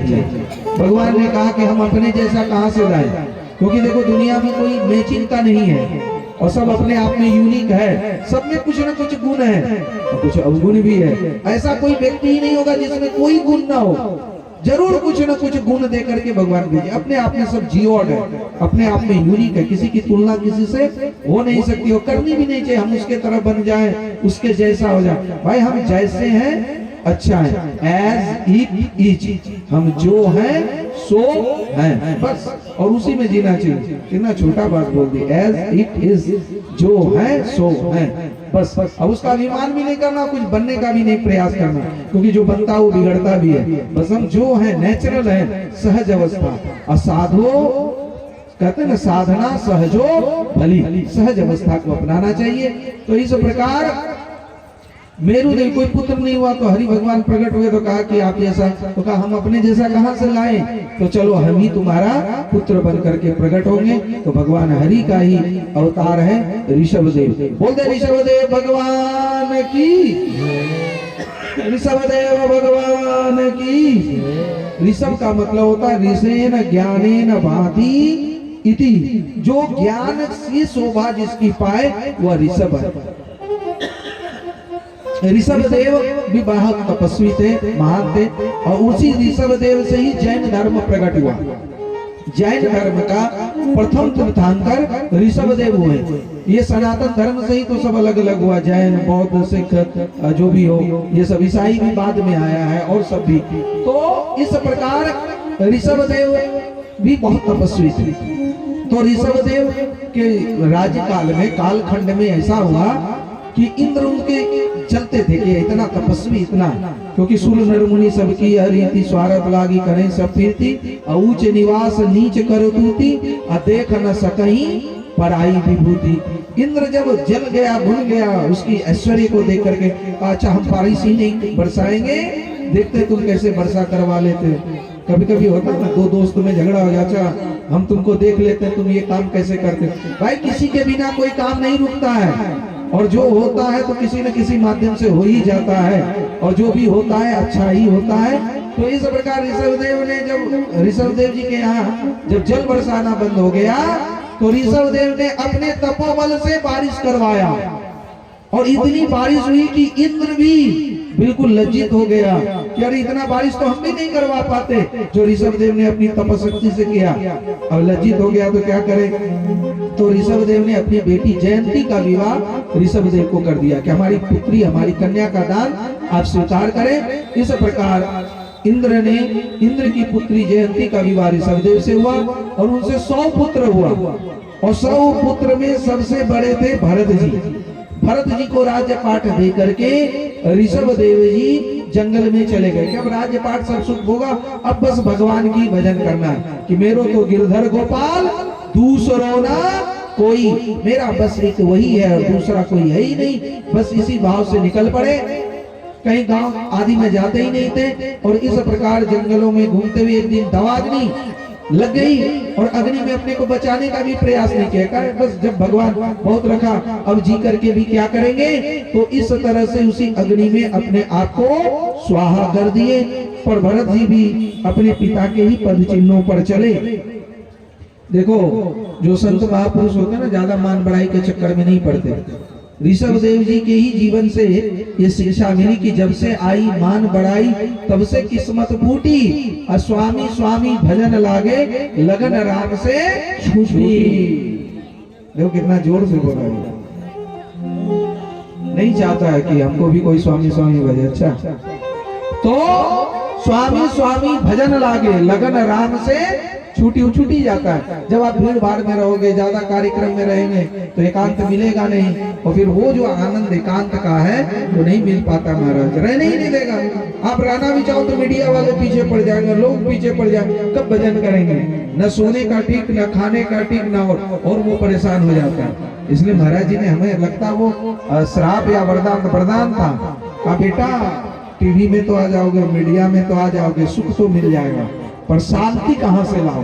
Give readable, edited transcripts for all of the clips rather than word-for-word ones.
चाहिए। भगवान ने कहा कि हम अपने जैसा कहाँ से लाए, क्योंकि देखो दुनिया में कोई मैचिंग का नहीं है और सब अपने आप में यूनिक है, सब में कुछ ना कुछ गुण है और कुछ अवगुण भी है। ऐसा कोई व्यक्ति ही नहीं होगा जिसमें कोई गुण ना हो, जरूर कुछ ना कुछ गुण दे करके भगवान भेजे। अपने आप में सब जीवोड है, अपने आप में यूनिक है, किसी की तुलना किसी से हो नहीं सकती, हो करनी भी नहीं चाहिए। हम उसके तरह बन जाएं, उसके जैसा हो जाए। भाई हम जैसे हैं अच्छा है, एज इट इज, हम जो हैं सो हैं बस, और उसी में जीना चाहिए। कितना छोटा बात बोल दी, एज इट इज, जो है सो है बस। अब उसका अभिमान भी नहीं करना, कुछ बनने का भी नहीं प्रयास करना, क्योंकि जो बनता है वो बिगड़ता भी है। बस हम जो है नेचुरल है, सहज अवस्था। असाधो कहते हैं ना, साधना सहजो भली, सहज अवस्था को अपनाना चाहिए। तो इस प्रकार मेरुदेव कोई पुत्र नहीं हुआ तो हरि भगवान प्रकट हुए तो कहा कि आप जैसा, तो कहा हम अपने जैसा कहां से लाए, तो चलो हम ही तुम्हारा पुत्र बन करके प्रकट होंगे। तो भगवान हरि का ही अवतार है ऋषभदेव। बोल दे ऋषभदेव भगवान की, ऋषभदेव भगवान की। ऋषभ का मतलब होता है ऋषेन ज्ञानेन भाति इति, जो ज्ञान से शोभा जिसकी पाए वह ऋषभ है। ऋषभदेव विवाह तपस्वी थे, महान थे, और उसी ऋषभदेव से ही जैन धर्म प्रकट हुआ। जैन धर्म का प्रथम तीर्थंकर ऋषभदेव हुए। ये सनातन धर्म से ही तो सब अलग अलग हुआ, जैन बौद्ध सिख जो भी हो, ये सब ईसाई भी बाद में आया है और सब भी। तो इस प्रकार ऋषभदेव भी बहुत तपस्वी थे। तो ऋषभदेव के राज्यकाल में, कालखंड में ऐसा हुआ कि इंद्र उनके चलते थे कि इतना तपस्वी, इतना, क्योंकि सुर नर मुनि सबकी रीति स्वार्थ लागी करें सब फिरती, ऊंच निवास नीच कर दूती, देख न सकहीं पराई विभूति। इंद्र जब जल गया, भूल गया, उसकी ऐश्वर्य को देख करके अच्छा हम बारिश ही नहीं बरसाएंगे, देखते तुम कैसे वर्षा करवा लेते। कभी कभी होता है ना, दो दोस्त में झगड़ा हो जाता, हम तुमको देख लेते हैं तुम ये काम कैसे करते। भाई किसी के बिना कोई काम नहीं रुकता है, और जो होता है तो किसी न किसी माध्यम से हो ही जाता है, और जो भी होता है अच्छा ही होता है। तो इस प्रकार ऋषभदेव ने, जब ऋषभदेव जी के यहाँ जब जल बरसाना बंद हो गया, तो ऋषभदेव ने अपने तपोबल से बारिश करवाया, और इतनी बारिश हुई कि इंद्र भी बिल्कुल लज्जित हो गया कि अरे इतना बारिश तो हम भी नहीं करवा पाते जो ऋषभदेव ने अपनी तपशक्ति से किया। अब लज्जित हो गया तो क्या करे, तो ऋषभदेव ने अपनी बेटी जयंती का विवाह ऋषभदेव को कर दिया कि हमारी पुत्री, हमारी कन्या का दान आप स्वीकार करें। इस प्रकार इंद्र की पुत्री जयंती का विवाह ऋषभदेव से हुआ, और उनसे 100 पुत्र हुआ, और 100 पुत्र में सबसे बड़े थे भरत जी। भरत जी को राज्य पाठ दे करके ऋषभदेव जी जंगल में चले गए कि अब राज्य पाठ सब सुख होगा, अब बस भगवान की भजन करना है कि मेरो तो गिरधर गोपाल दूसरो ना कोई, मेरा बस एक वही है और दूसरा कोई है ही नहीं। बस इसी भाव से निकल पड़े, कहीं गांव आदि में जाते ही नहीं थे, और इस प्रकार जंगलों में घूमते हुए एक दिन दवाग्नि लग गई, और अग्नि में अपने को बचाने का भी प्रयास नहीं किया। बस जब भगवान बहुत रखा, अब जी करके भी क्या करेंगे, तो इस तरह से उसी अग्नि में अपने आप को स्वाहा कर दिए। पर भरत जी भी अपने पिता के ही पद चिन्हों पर चले। देखो जो संत महापुरुष होते हैं ना, ज्यादा मान बढ़ाई के चक्कर में नहीं पड़ते। ऋषभदेव जी के ही जीवन से ये शिक्षा मिली कि जब से आई मान बढ़ाई तब से किस्मत फूटी, स्वामी स्वामी भजन लागे लगन राम से छूटी। देखो कितना जोर से बोला है, नहीं चाहता है कि हमको भी कोई स्वामी स्वामी भजे। अच्छा, तो स्वामी स्वामी भजन लागे लगन राम से छूटी जाता है। जब आप भीड़ भाड़ में रहोगे, ज्यादा कार्यक्रम में रहेंगे तो एकांत मिलेगा नहीं, और फिर वो जो आनंद एकांत का है वो नहीं मिल पाता। महाराज रहने ही नहीं देगा। आप रहना भी चाहो तो मीडिया वाले पीछे पड़ जाएंगे, लोग पीछे पड़ जाएंगे, कब भजन करेंगे? न सोने का ठीक, न खाने का ठीक, न और वो परेशान हो जाता है। इसलिए महाराज जी ने, हमें लगता वो श्राप या वरदान था, कहा बेटा टीवी में तो आ जाओगे, मीडिया में तो आ जाओगे, सुख तो मिल जाएगा, पर शांति कहां से लाओ?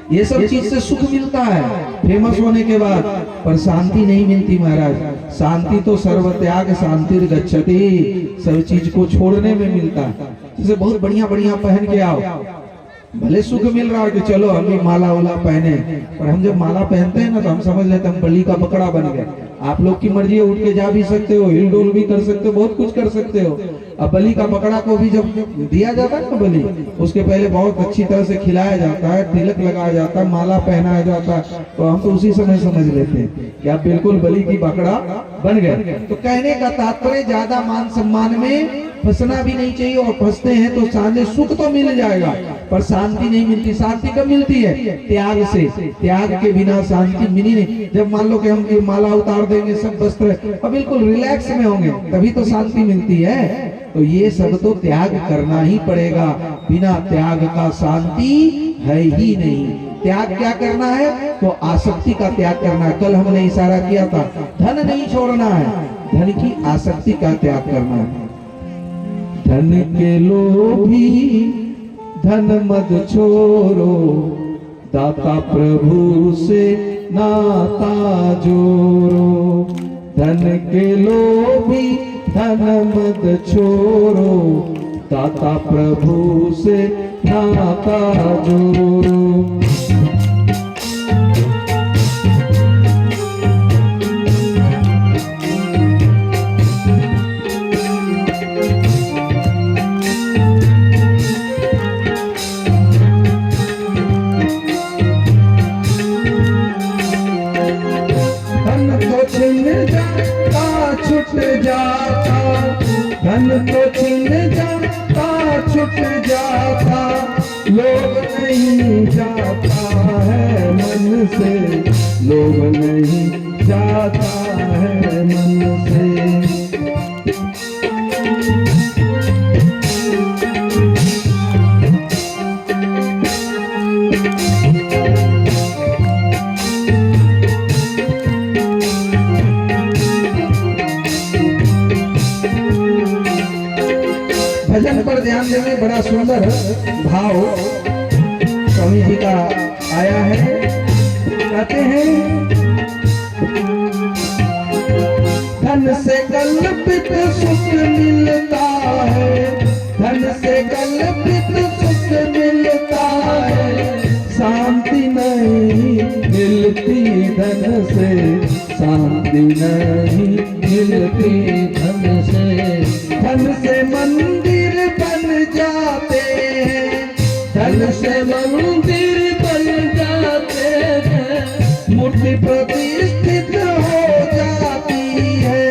ये सब चीज से सुख मिलता है फेमस होने के बाद, पर शांति नहीं मिलती महाराज। शांति तो सर्व त्याग शांति गच्छति, सब चीज को छोड़ने में मिलता है। जैसे बहुत बढ़िया बढ़िया पहन के आओ, भले सुख मिल रहा है कि चलो हम भी माला वाला पहने, पर हम जब माला पहनते हैं ना तो हम समझ लेते हैं हम बलि का बकरा बन गए। आप लोग की मर्जी है, उठ के जा भी सकते हो, हिल डोल भी कर सकते हो, बहुत कुछ कर सकते हो। अब बलि का बकरा को भी जब दिया जाता है ना बलि, उसके पहले बहुत अच्छी तरह से खिलाया जाता है, तिलक लगाया जाता है, माला पहनाया जाता है, तो हम तो उसी समय समझ लेते हैं कि आप बिल्कुल बलि की बकरा बन गए। तो कहने का तात्पर्य ज्यादा मान सम्मान में फंसना भी नहीं चाहिए, और फंसते हैं तो सामने सुख तो मिल जाएगा पर शांति नहीं मिलती। शांति कब मिलती है? त्याग से। त्याग के बिना शांति मिली नहीं। जब मान लो कि हम ये माला उतार देंगे, सब वस्त्र और बिल्कुल रिलैक्स में होंगे, तभी तो शांति मिलती है। तो ये सब तो त्याग करना ही पड़ेगा, बिना त्याग का शांति है ही नहीं। त्याग क्या करना है? तो आसक्ति का त्याग करना है। कल हमने इशारा किया था, धन नहीं छोड़ना है, धन की आसक्ति का त्याग करना है। धन के लोभी धन मत छोड़ो, दाता प्रभु से नाता जोड़ो। धन के लोभी धन मत छोड़ो, दाता प्रभु से नाता जोड़ो। धन तो छिन जाता छुट जाता, लोग नहीं जाता है मन से, लोग नहीं जाता है मन से। भजन पर ध्यान देंगे, बड़ा सुंदर भाव स्वामी जी का आया है। कहते हैं, धन से कल्पित सुख मिलता है, धन से कल्पित सुख मिलता है, शांति नहीं मिलती धन से, शांति नहीं मिलती धन से। धन से मंदिर बन जाते हैं, धन से मंदिर बन जाते हैं, मूर्ति प्रतिष्ठित हो जाती है,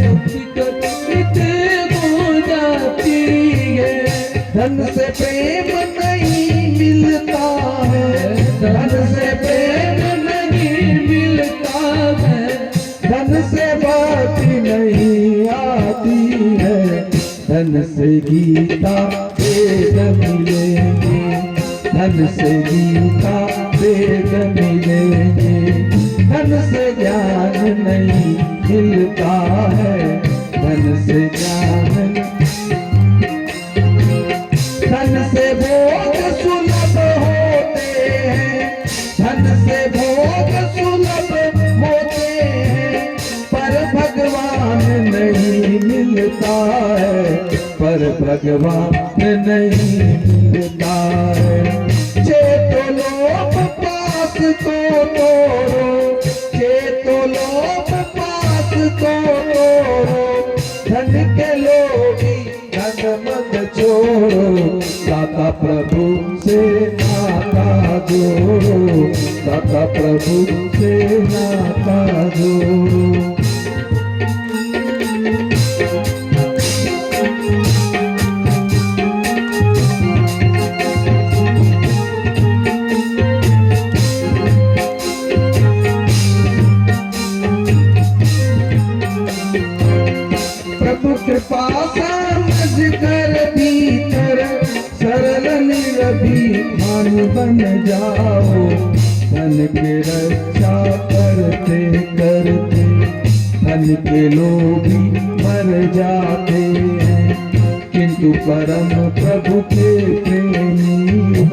मूर्ति प्रतिष्ठित हो जाती है। धन से प्रेम नहीं मिलता है, धन से प्रेम नहीं मिलता है, धन से बात नहीं आती है, धन से गीता वेद मिलेंगे, धन से गीता वेद मिलेंगे। धन से ज्ञान नहीं मिलता है, धन से ज्ञान, धन से भोग सुलभ होते हैं, धन से भोग सुलभ होते हैं, पर भगवान नहीं मिलता है, पर भगवान नहीं मिलता है। चेतो लोभ पास को तोड़ो, चेतो लोभ पास को तोड़ो, धन के लोभी धन मत छोड़ो, दाता प्रभु से नाता जोड़ो, दाता प्रभु से नाता जोड़ो। कृपा समझ कर भीतर सरल निरभिमान बन जाओ, धन के रक्षा करते करते धन के लोभी मर जाते हैं, किंतु परम प्रभु के प्रेमी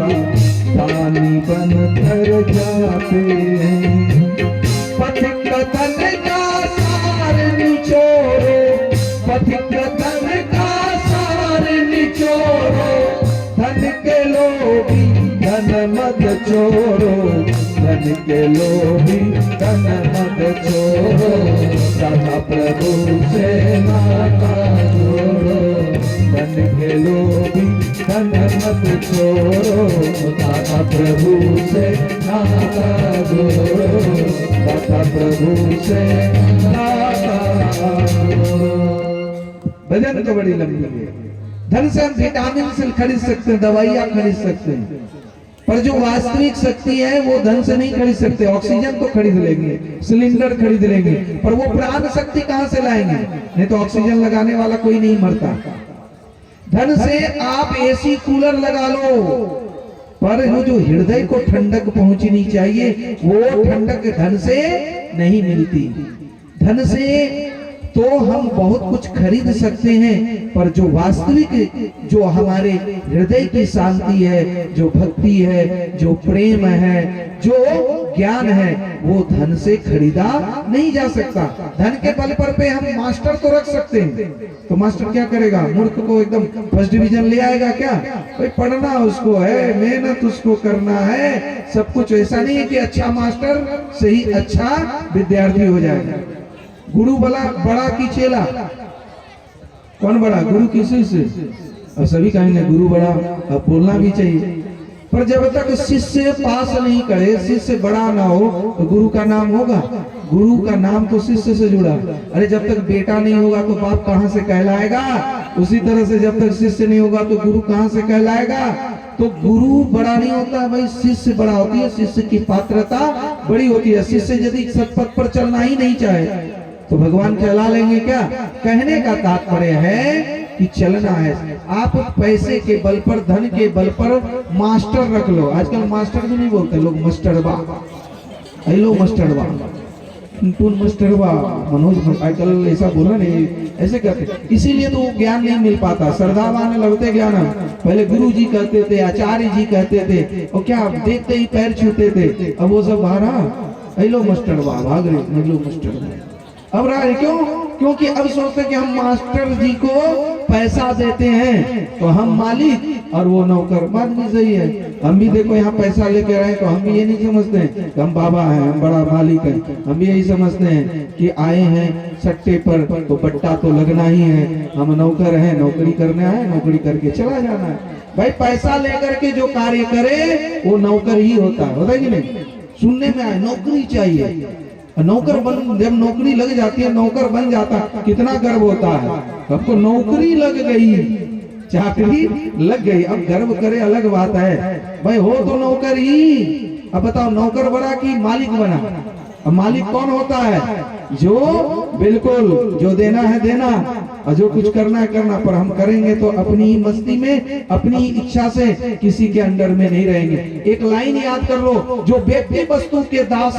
दानी बन कर जाते हैं। पथिक धन का सार निचोरो, पथिक धन का सार निचोरो, धन के लोभी धन मत चोरो, धन के लोभी धन मत चोरो, दाता प्रभु से नाता जोड़ो, धन के लोभी धन मत चोरो, दाता प्रभु से नाता जोड़ो, दाता प्रभु से नाता जोड़ो। भजन तो बड़ी लंबी है। धन से हम विटामिन से खरीद सकते हैं, दवाइयां खरीद सकते हैं, पर जो वास्तविक शक्ति है वो धन से नहीं खरीद सकते। ऑक्सीजन तो खरीद लेंगे, सिलेंडर खरीद लेंगे, पर वो प्राण शक्ति कहां से लाएंगे? नहीं तो ऑक्सीजन लगाने वाला कोई नहीं मरता। धन से आप एसी कूलर लगा लो, पर वो जो हृदय को ठंडक पहुंचनी चाहिए वो ठंडक धन से नहीं मिलती। धन से तो हम बहुत कुछ खरीद सकते हैं, पर जो वास्तविक जो हमारे हृदय की शांति है, जो भक्ति है, जो प्रेम है, जो ज्ञान है, वो धन से खरीदा नहीं जा सकता। धन के बल पर पे हम मास्टर तो रख सकते हैं, तो मास्टर क्या करेगा? मूर्ख को एकदम फर्स्ट डिवीजन ले आएगा क्या? भाई पढ़ना उसको है, मेहनत उसको करना है, सब कुछ। ऐसा नहीं है कि अच्छा मास्टर से ही अच्छा विद्यार्थी हो जाएगा। गुरु बड़ा की चेला, कौन बड़ा? गुरु किसी से? और सभी कहेंगे गुरु बड़ा, अब बोलना भी चाहिए, पर जब तक शिष्य पास नहीं करे, शिष्य बड़ा ना हो, तो गुरु का नाम होगा? गुरु का नाम तो शिष्य से जुड़ा। अरे जब तक बेटा नहीं होगा तो बाप कहां से कहलाएगा? उसी तरह से जब तक शिष्य नहीं होगा तो गुरु कहां से कहलाएगा? तो गुरु बड़ा नहीं होता भाई, शिष्य बड़ा होती है। शिष्य की पात्रता बड़ी होती है। शिष्य यदि सत्पथ पर चलना ही नहीं चाहे तो भगवान कहला लेंगे क्या? कहने का तात्पर्य है कि चलना है। आप पैसे के बल पर, धन के बल पर मास्टर रख लो। आजकल मास्टर भी नहीं बोलते लोग, मास्टरबा। हेलो मास्टरबा, टून मास्टरबा, मनोज आजकल ऐसा बोला नहीं, ऐसे कहते। इसीलिए तो ज्ञान नहीं मिल पाता। श्रद्धावान लगते ज्ञान। पहले गुरु जी कहते थे, आचार्य जी कहते थे, और क्या देखते ही पैर छूते थे। अब वो सब बाहर, हेलो मास्टरबा, भाग रहे, हेलो मास्टरबा। अब रहा है क्यों? क्योंकि अब सोचते कि हम मास्टर जी को पैसा देते हैं तो हम मालिक और वो नौकर। बात भी सही है। हम भी देखो यहाँ पैसा लेके आए तो हम भी ये नहीं समझते हैं कि हम बाबा हैं, हम बड़ा मालिक हैं। हम भी यही समझते हैं कि आए हैं सट्टे पर तो बट्टा तो लगना ही है। हम नौकर हैं, नौकरी करने आए, नौकरी करके चला जाना है। भाई पैसा लेकर के जो कार्य करे वो नौकर ही होता है कि नहीं? सुनने में आए नौकरी चाहिए, नौकर बन, जब नौकरी लग जाती है, नौकर बन जाता, कितना गर्व होता है। आपको नौकरी लग गई, चाकरी लग गई, अब गर्व करे अलग बात है। भाई हो तो नौकर ही। अब बताओ नौकर बना कि मालिक बना? अब मालिक कौन होता है? जो बिल्कुल जो देना है देना और जो कुछ करना है करना, पर हम करेंगे तो अपनी ही मस्ती में, अपनी ही इच्छा से, किसी के अंडर में नहीं रहेंगे। एक लाइन याद कर लो, जो व्यक्ति वस्तु के दास